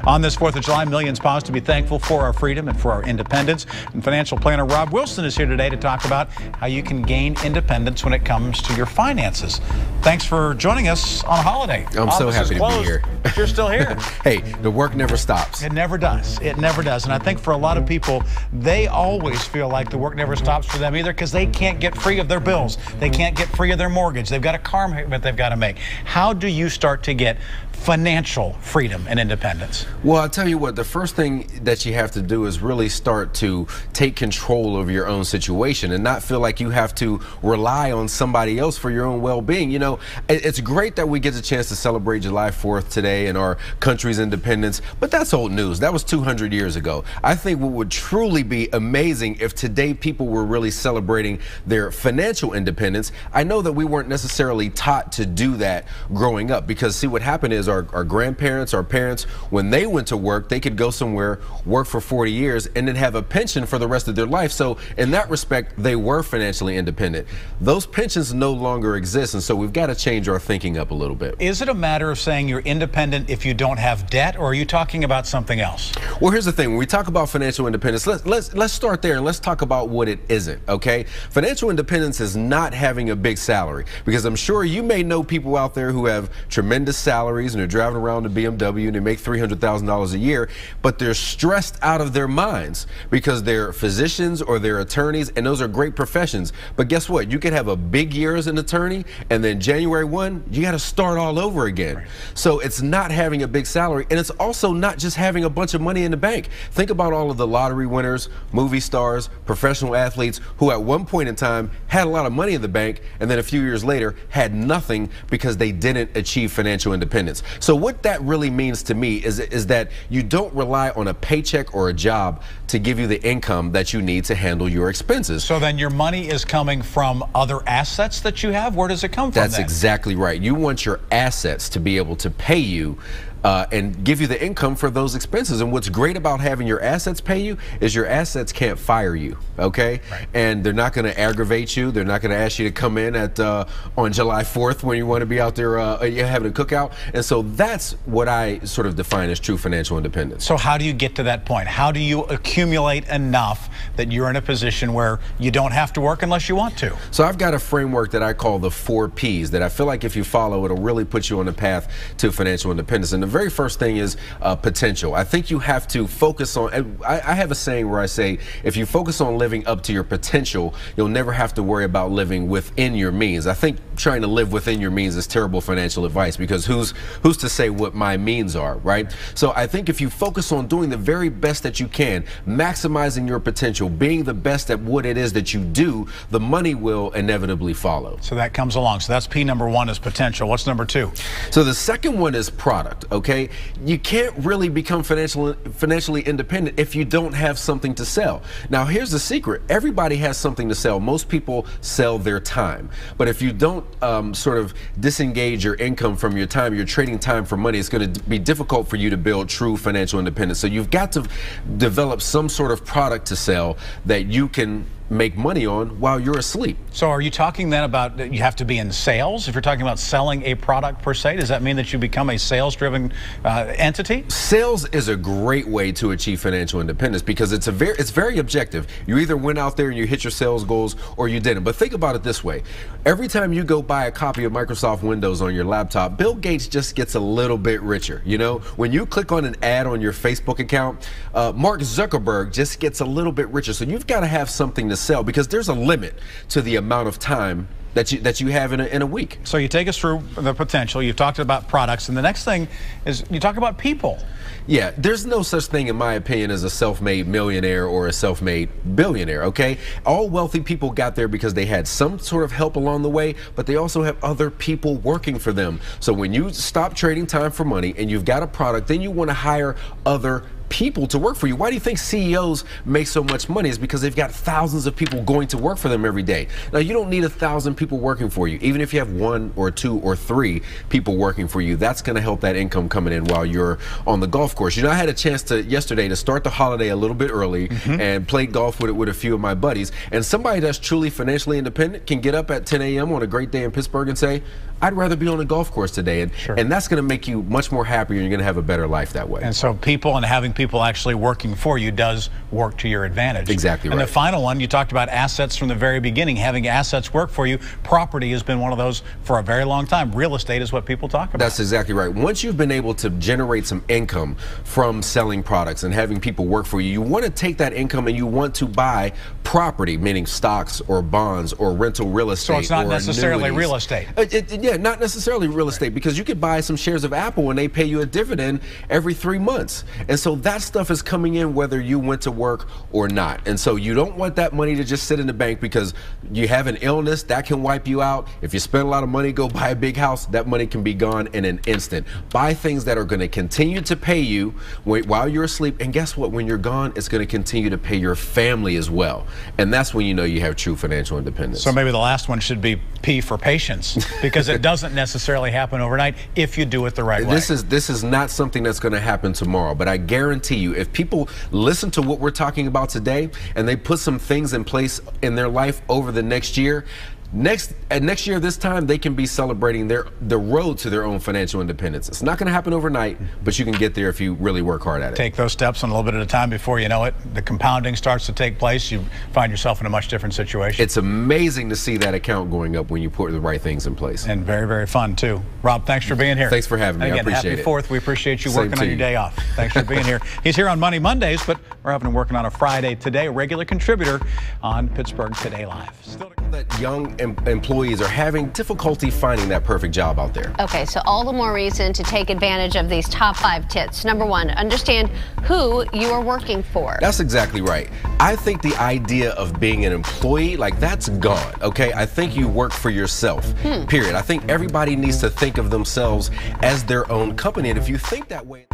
On this 4th of July, millions pause to be thankful for our freedom and for our independence. And financial planner Rob Wilson is here today to talk about how you can gain independence when it comes to your finances. Thanks for joining us on a holiday. I'm so happy to be here. But you're still here. Hey, the work never stops. It never does. It never does. And I think for a lot of people, they always feel like the work never stops for them either because they can't get free of their bills. They can't get free of their mortgage. They've got a car payment they've got to make. How do you start to get financial freedom and independence? Well, I'll tell you what, the first thing that you have to do is really start to take control of your own situation and not feel like you have to rely on somebody else for your own well-being. You know, it's great that we get the chance to celebrate July 4th today and our country's independence, but that's old news. That was 200 years ago. I think what would truly be amazing if today people were really celebrating their financial independence. I know that we weren't necessarily taught to do that growing up because, see, what happened is our grandparents, our parents, when they went to work, they could go somewhere, work for 40 years, and then have a pension for the rest of their life. So in that respect, they were financially independent. Those pensions no longer exist, and so we've got to change our thinking up a little bit. Is it a matter of saying you're independent if you don't have debt, or are you talking about something else? Well, here's the thing. When we talk about financial independence, let's start there and let's talk about what it isn't, okay? Financial independence is not having a big salary, because I'm sure you may know people out there who have tremendous salaries and they're driving around a BMW and they make $300,000 a year, but they're stressed out of their minds because they're physicians or they're attorneys, and those are great professions. But guess what? You could have a big year as an attorney, and then January 1, you got to start all over again. Right. So it's not having a big salary, and it's also not just having a bunch of money in the bank. Think about all of the lottery winners, movie stars, professional athletes who at one point in time had a lot of money in the bank, and then a few years later had nothing because they didn't achieve financial independence. So what that really means to me is that you don't rely on a paycheck or a job to give you the income that you need to handle your expenses. So then your money is coming from other assets that you have? Where does it come from? That's exactly right. You want your assets to be able to pay you and give you the income for those expenses. And what's great about having your assets pay you is your assets can't fire you, okay? Right. And they're not going to aggravate you. They're not going to ask you to come in at on July 4th when you want to be out there having a cookout. And so that's what I sort of define as true financial independence. So how do you get to that point? How do you accumulate enough that you're in a position where you don't have to work unless you want to? So I've got a framework that I call the 4 Ps that I feel like if you follow, it'll really put you on the path to financial independence. And the very first thing is potential. I think you have to focus on, I have a saying where I say, if you focus on living up to your potential, you'll never have to worry about living within your means. I think trying to live within your means is terrible financial advice, because who's to say what my means are, right? So I think if you focus on doing the very best that you can, maximizing your potential, being the best at what it is that you do, the money will inevitably follow. So that comes along. So that's P number 1 is potential. What's number 2? So the second one is product, okay? You can't really become financially independent if you don't have something to sell. Now, here's the secret. Everybody has something to sell. Most people sell their time. But if you don't sort of disengage your income from your time, you're trading time for money, it's going to be difficult for you to build true financial independence. So you've got to develop some sort of product to sell that you can make money on while you're asleep. So are you talking then about you have to be in sales? If you're talking about selling a product per se, does that mean that you become a sales-driven entity? Sales is a great way to achieve financial independence because it's very objective. You either went out there and you hit your sales goals or you didn't. But think about it this way. Every time you go buy a copy of Microsoft Windows on your laptop, Bill Gates just gets a little bit richer. You know, when you click on an ad on your Facebook account, Mark Zuckerberg just gets a little bit richer. So you've got to have something to sell because there's a limit to the amount of time that you have in a week. So you take us through the potential. You've talked about products, and the next thing is you talk about people. Yeah, there's no such thing, in my opinion, as a self-made millionaire or a self-made billionaire, okay? All wealthy people got there because they had some sort of help along the way, but they also have other people working for them. So when you stop trading time for money and you've got a product, then you want to hire other people to work for you. Why do you think CEOs make so much money? It's because they've got thousands of people going to work for them every day. Now, you don't need 1,000 people working for you. Even if you have 1 or 2 or 3 people working for you, that's going to help that income coming in while you're on the golf course. You know, I had a chance yesterday to start the holiday a little bit early and play golf with a few of my buddies. And somebody that's truly financially independent can get up at 10 a.m. on a great day in Pittsburgh and say, I'd rather be on a golf course today. And that's going to make you much more happier, and you're going to have a better life that way. And so people and having people actually working for you does work to your advantage. Exactly right. And the final one, you talked about assets from the very beginning. Having assets work for you. Property has been one of those for a very long time. Real estate is what people talk about. That's exactly right. Once you've been able to generate some income from selling products and having people work for you, you want to take that income and you want to buy property, meaning stocks or bonds or rental real estate. So it's not necessarily annuities. Real estate. Yeah, not necessarily real estate, because you could buy some shares of Apple and they pay you a dividend every 3 months. And so that stuff is coming in whether you went to work or not. And so you don't want that money to just sit in the bank because you have an illness that can wipe you out. If you spend a lot of money, go buy a big house, that money can be gone in an instant. Buy things that are going to continue to pay you while you're asleep. And guess what? When you're gone, it's going to continue to pay your family as well. And that's when you know you have true financial independence. So maybe the last one should be P for patience, because it doesn't necessarily happen overnight if you do it the right way. This is not something that's going to happen tomorrow, but I guarantee you, if people listen to what we're talking about today and they put some things in place in their life over the next year, next year this time they can be celebrating the road to their own financial independence. It's not going to happen overnight, but you can get there if you really work hard at it. Take those steps and a little bit at a time. Before you know it, the compounding starts to take place. You find yourself in a much different situation. It's amazing to see that account going up when you put the right things in place. And very, very fun too. Rob, thanks for being here. Thanks for having me. And again, I appreciate happy it. 4th. We appreciate you Same working to on your you. day off. Thanks for being here. He's here on Money Mondays, but we're having him working on a Friday today, a regular contributor on Pittsburgh Today Live. Still that young employees are having difficulty finding that perfect job out there. Okay, so all the more reason to take advantage of these top 5 tips. Number 1, understand who you are working for. That's exactly right. I think the idea of being an employee, like, that's gone, okay? I think you work for yourself, period. I think everybody needs to think of themselves as their own company, and if you think that way...